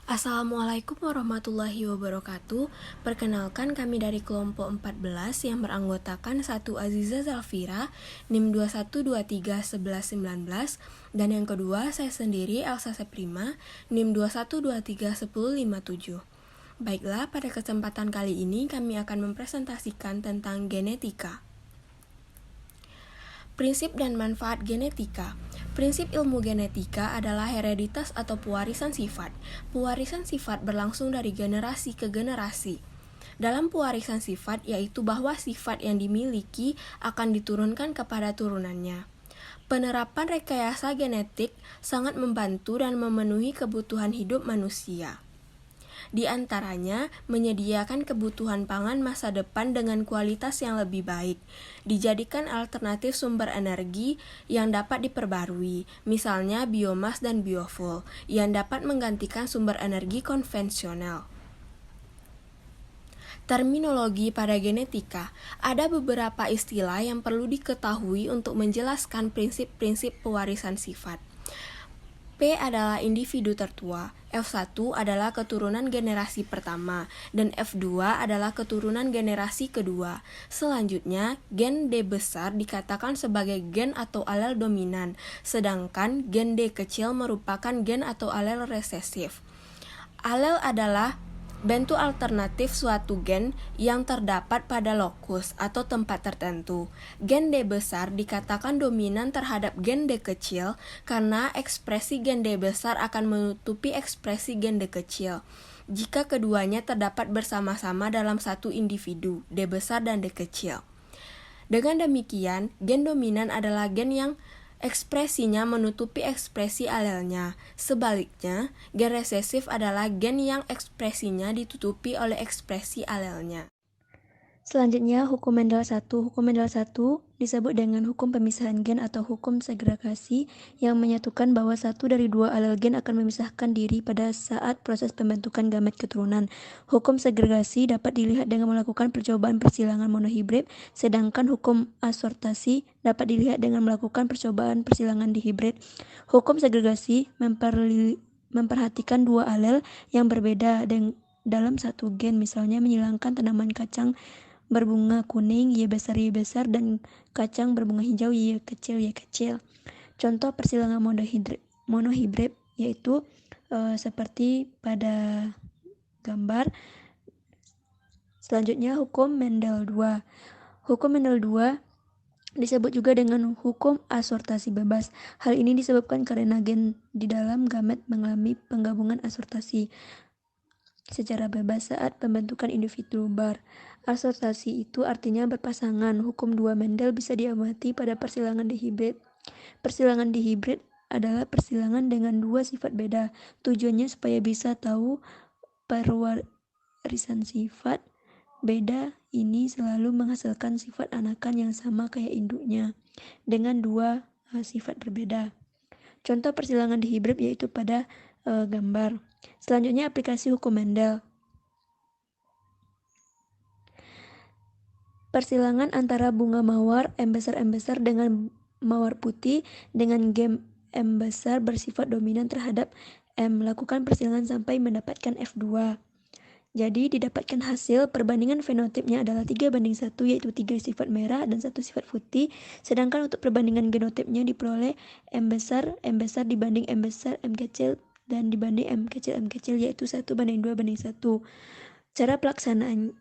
Assalamualaikum warahmatullahi wabarakatuh. Perkenalkan, kami dari kelompok 14 yang beranggotakan 1 Aziza Zalfira, NIM 21231119, dan yang kedua saya sendiri Elsa Seprima, NIM 21231057. Baiklah, pada kesempatan kali ini kami akan mempresentasikan tentang genetika. Prinsip dan manfaat genetika. Prinsip ilmu genetika adalah hereditas atau pewarisan sifat. Pewarisan sifat berlangsung dari generasi ke generasi. Dalam pewarisan sifat, yaitu bahwa sifat yang dimiliki akan diturunkan kepada turunannya. Penerapan rekayasa genetik sangat membantu dan memenuhi kebutuhan hidup manusia. Di antaranya, menyediakan kebutuhan pangan masa depan dengan kualitas yang lebih baik, dijadikan alternatif sumber energi yang dapat diperbarui, misalnya biomas dan biofuel, yang dapat menggantikan sumber energi konvensional. Terminologi pada genetika. Ada beberapa istilah yang perlu diketahui untuk menjelaskan prinsip-prinsip pewarisan sifat. P adalah individu tertua, F1 adalah keturunan generasi pertama, dan F2 adalah keturunan generasi kedua. Selanjutnya, gen D besar dikatakan sebagai gen atau alel dominan, sedangkan gen D kecil merupakan gen atau alel resesif. Alel adalah bentuk alternatif suatu gen yang terdapat pada lokus atau tempat tertentu. Gen D besar dikatakan dominan terhadap gen D kecil karena ekspresi gen D besar akan menutupi ekspresi gen D kecil jika keduanya terdapat bersama-sama dalam satu individu, D besar dan D kecil. Dengan demikian, gen dominan adalah gen yang ekspresinya menutupi ekspresi alelnya. Sebaliknya, gen resesif adalah gen yang ekspresinya ditutupi oleh ekspresi alelnya. Selanjutnya, hukum Mendel 1. Hukum Mendel 1 disebut dengan hukum pemisahan gen atau hukum segregasi yang menyatukan bahwa satu dari dua alel gen akan memisahkan diri pada saat proses pembentukan gamet keturunan. Hukum segregasi dapat dilihat dengan melakukan percobaan persilangan monohibrid, sedangkan hukum asortasi dapat dilihat dengan melakukan percobaan persilangan dihibrid. Hukum segregasi memperhatikan dua alel yang berbeda dalam satu gen, misalnya menyilangkan tanaman kacang berbunga kuning Y besar, dan kacang berbunga hijau Y kecil. Contoh persilangan monohibrid yaitu seperti pada gambar. Selanjutnya, hukum Mendel 2. Hukum Mendel 2 disebut juga dengan hukum asortasi bebas. Hal ini disebabkan karena gen di dalam gamet mengalami penggabungan asortasi secara bebas saat pembentukan individu bar. Asortasi itu artinya berpasangan. Hukum 2 Mendel bisa diamati pada persilangan dihibrid. Persilangan dihibrid adalah persilangan dengan dua sifat beda. Tujuannya supaya bisa tahu perwarisan sifat beda ini selalu menghasilkan sifat anakan yang sama kayak induknya dengan dua sifat berbeda. Contoh persilangan dihibrid yaitu pada gambar. Selanjutnya, aplikasi hukum Mendel. Persilangan antara bunga mawar M besar dengan mawar putih dengan gen M besar bersifat dominan terhadap M. Lakukan persilangan sampai mendapatkan F2. Jadi didapatkan hasil perbandingan fenotipnya adalah 3:1, yaitu 3 sifat merah dan 1 sifat putih. Sedangkan untuk perbandingan genotipnya diperoleh M besar dibanding M besar, M kecil, dan dibanding M kecil, yaitu 1:2:1. Cara pelaksanaan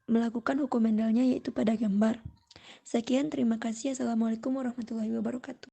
melakukan hukum Mendelnya yaitu pada gambar. Sekian, terima kasih. Assalamualaikum warahmatullahi wabarakatuh.